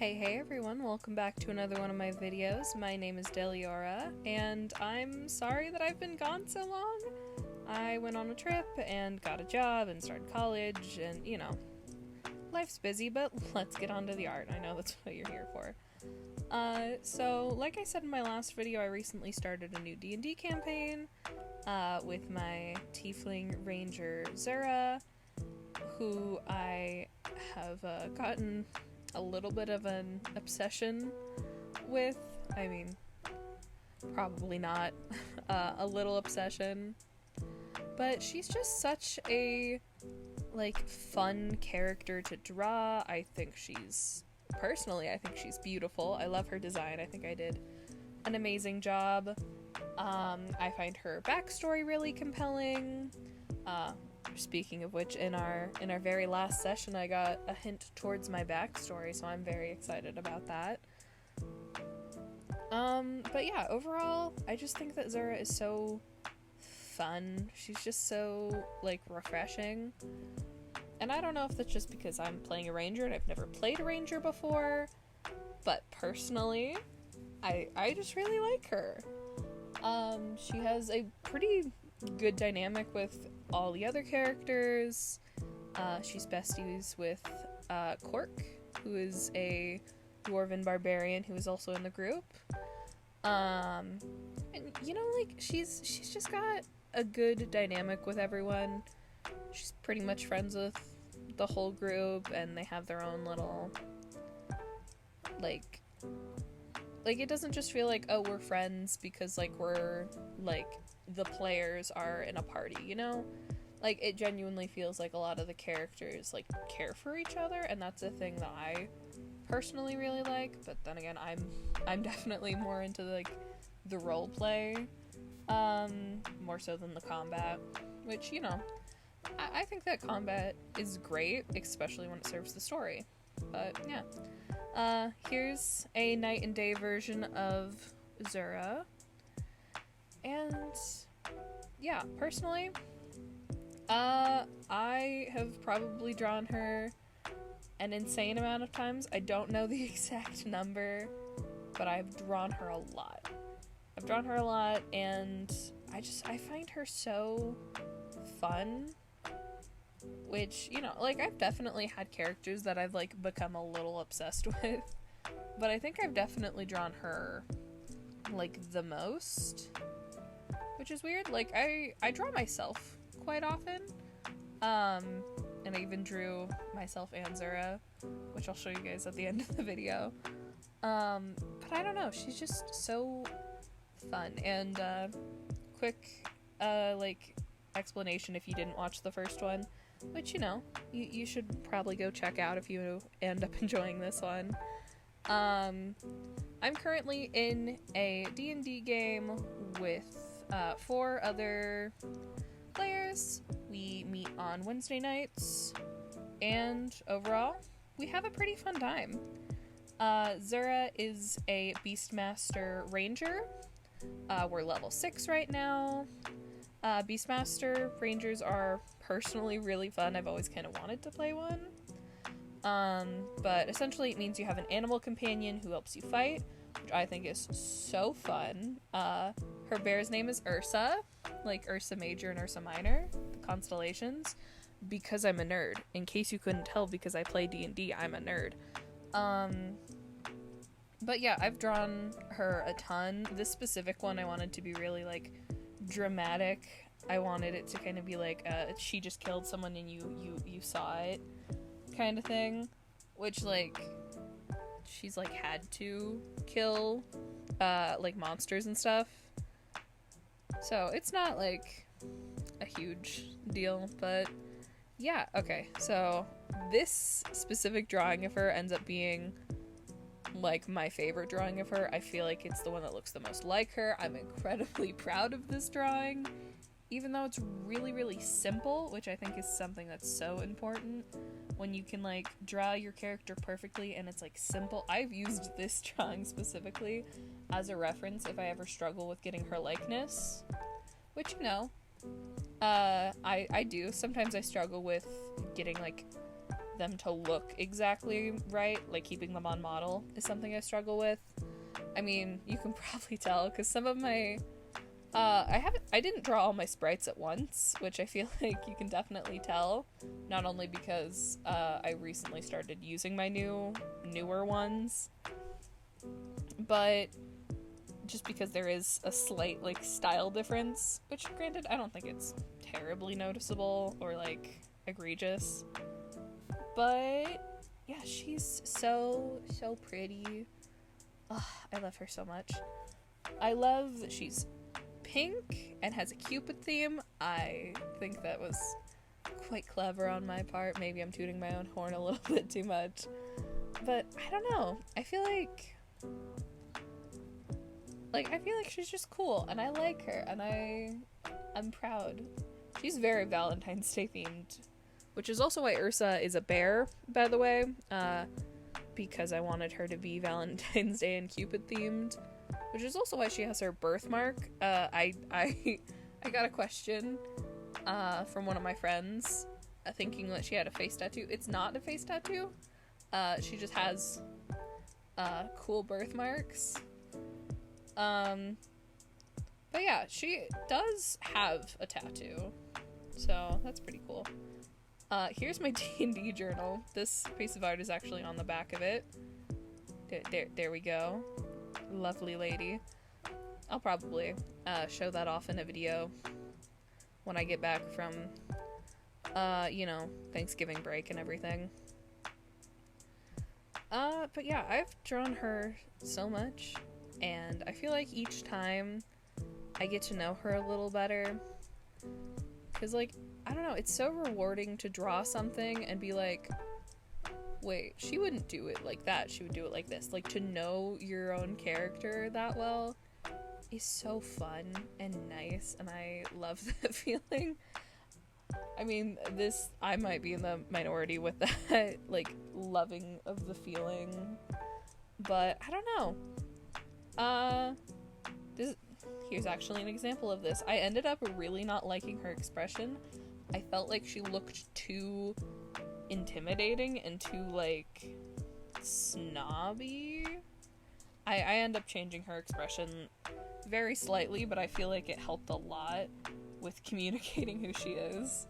Hey everyone, welcome back to another one of my videos. My name is Deliora, and I'm sorry that I've been gone so long. I went on a trip and got a job and started college, and life's busy, but let's get on to the art. I know that's what you're here for. So like I said in my last video, I recently started a new D&D campaign with my tiefling ranger Zura, who I have gotten a little bit of an obsession with. I mean, probably not a little obsession, but she's just such a fun character to draw. I think she's beautiful. I love her design. I think I did an amazing job. I find her backstory really compelling. Speaking of which, in our very last session, I got a hint towards my backstory, so I'm very excited about that. But yeah, overall, I just think that Zura is so fun. She's just so, refreshing. And I don't know if that's just because I'm playing a ranger and I've never played a ranger before, but personally, I just really like her. She has a pretty good dynamic with all the other characters. She's besties with Cork, who is a dwarven barbarian who is also in the group. And she's just got a good dynamic with everyone. She's pretty much friends with the whole group, and they have their own little it doesn't just feel like, oh, we're friends because we're the players are in a party, it genuinely feels like a lot of the characters care for each other, and that's a thing that I personally really like. But then again, I'm definitely more into the role play more so than the combat, which I think that combat is great, especially when it serves the story. But yeah, here's a night and day version of Zura. And yeah, personally, I have probably drawn her an insane amount of times. I don't know the exact number, but I've drawn her a lot. And I find her so fun, which, I've definitely had characters that I've become a little obsessed with, but I think I've definitely drawn her the most. Which is weird. I draw myself quite often. And I even drew myself and Zura, which I'll show you guys at the end of the video. But I don't know, she's just so fun. And quick explanation if you didn't watch the first one, which you should probably go check out if you end up enjoying this one. I'm currently in a D&D game with 4 other players. We meet on Wednesday nights, and overall, we have a pretty fun time. Zura is a Beastmaster Ranger. We're level 6 right now. Beastmaster Rangers are personally really fun. I've always kind of wanted to play one. But essentially it means you have an animal companion who helps you fight, which I think is so fun. Her bear's name is Ursa, like Ursa Major and Ursa Minor, the constellations, because I'm a nerd. In case you couldn't tell, because I play D&D, I'm a nerd. But yeah, I've drawn her a ton. This specific one I wanted to be really, dramatic. I wanted it to kind of be she just killed someone and you saw it kind of thing. Which, she's, had to kill, monsters and stuff. So, it's not, a huge deal, but yeah, okay. So, this specific drawing of her ends up being, my favorite drawing of her. I feel like it's the one that looks the most like her. I'm incredibly proud of this drawing, even though it's really, really simple, which I think is something that's so important. When you can, draw your character perfectly and it's, simple. I've used this drawing specifically as a reference if I ever struggle with getting her likeness. Which, I do. Sometimes I struggle with getting, them to look exactly right, like keeping them on model is something I struggle with. I mean, you can probably tell because some of my I didn't draw all my sprites at once, which I feel like you can definitely tell, not only because I recently started using my newer ones, but just because there is a slight like style difference, which granted I don't think it's terribly noticeable or like egregious, but yeah, she's so pretty. Ugh, I love her so much. I love that she's pink and has a Cupid theme. I think that was quite clever on my part. Maybe I'm tooting my own horn a little bit too much, but I don't know. I feel like she's just cool, and I like her, and I'm proud. She's very Valentine's Day themed, which is also why Ursa is a bear, by the way, because I wanted her to be Valentine's Day and Cupid themed, which is also why she has her birthmark. I got a question from one of my friends thinking that she had a face tattoo. It's not a face tattoo. She just has cool birthmarks. But yeah, she does have a tattoo, so that's pretty cool. Here's my D&D journal. This piece of art is actually on the back of it. There we go. Lovely lady. I'll probably show that off in a video when I get back from, Thanksgiving break and everything. But yeah, I've drawn her so much, and I feel like each time I get to know her a little better, because, like, I don't know, it's so rewarding to draw something and be like, wait, she wouldn't do it like that, she would do it like this. Like, to know your own character that well is so fun and nice, and I love that feeling. I mean, I might be in the minority with that, like, loving of the feeling, but I don't know. Here's actually an example of this. I ended up really not liking her expression. I felt like she looked too intimidating and too, like, snobby. I end up changing her expression very slightly, but I feel like it helped a lot with communicating who she is.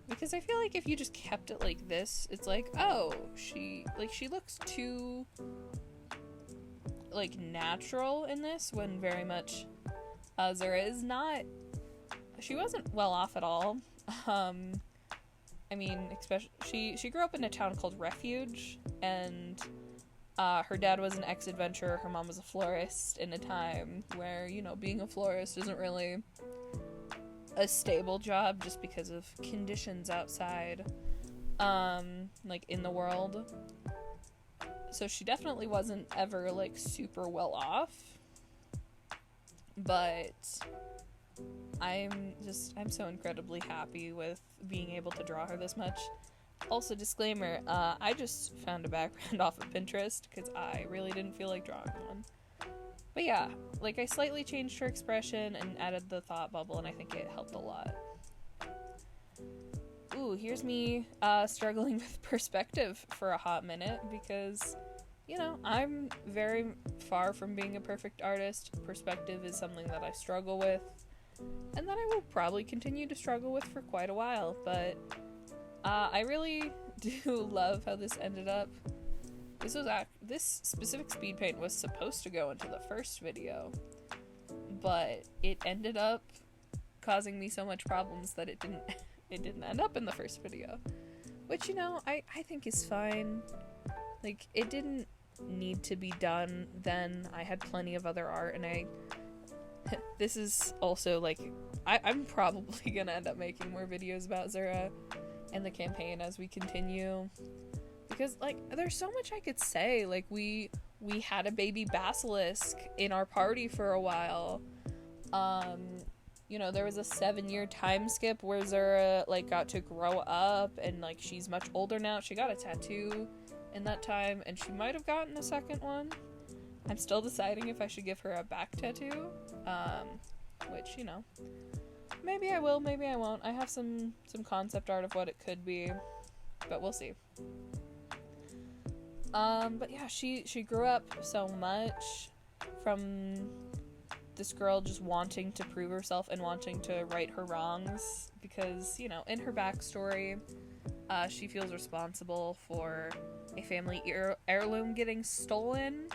Because I feel like if you just kept it like this, it's like, oh, she looks too, like, natural in this, when very much Zara is not. She wasn't well off at all. I mean, especially she grew up in a town called Refuge, and her dad was an ex-adventurer, her mom was a florist in a time where, being a florist isn't really a stable job just because of conditions outside, like, in the world. So she definitely wasn't ever, like, super well off, but I'm so incredibly happy with being able to draw her this much. Also, disclaimer, I just found a background off of Pinterest because I really didn't feel like drawing one. But yeah, like, I slightly changed her expression and added the thought bubble, and I think it helped a lot. Ooh, here's me struggling with perspective for a hot minute because, I'm very far from being a perfect artist. Perspective is something that I struggle with, and that I will probably continue to struggle with for quite a while, but I really do love how this ended up. This specific speed paint was supposed to go into the first video, but it ended up causing me so much problems that it didn't end up in the first video, which, I think is fine. Like, it didn't need to be done then. I had plenty of other art, and this is also, like, I'm probably gonna end up making more videos about Zura and the campaign as we continue, because, like, there's so much I could say. Like, we had a baby basilisk in our party for a while. There was a 7-year time skip where Zura, like, got to grow up, and, like, she's much older now. She got a tattoo in that time, and she might have gotten a second one. I'm still deciding if I should give her a back tattoo, which, Maybe I will, maybe I won't. I have some concept art of what it could be, but we'll see. But yeah, she grew up so much from this girl just wanting to prove herself and wanting to right her wrongs because, you know, in her backstory, she feels responsible for a family heirloom getting stolen.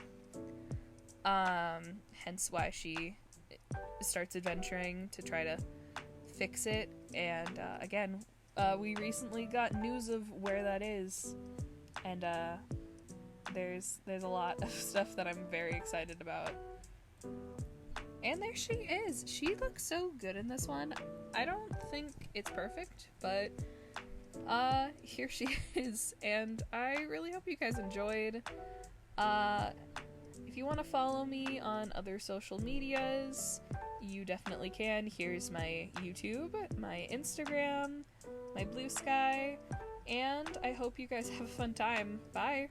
Hence why she starts adventuring to try to fix it. And again, we recently got news of where that is, and there's a lot of stuff that I'm very excited about. And there she is. She looks so good in this one. I don't think it's perfect, but here she is, and I really hope you guys enjoyed. If you want to follow me on other social medias, you definitely can. Here's my YouTube, my Instagram, my Blue Sky, and I hope you guys have a fun time. Bye!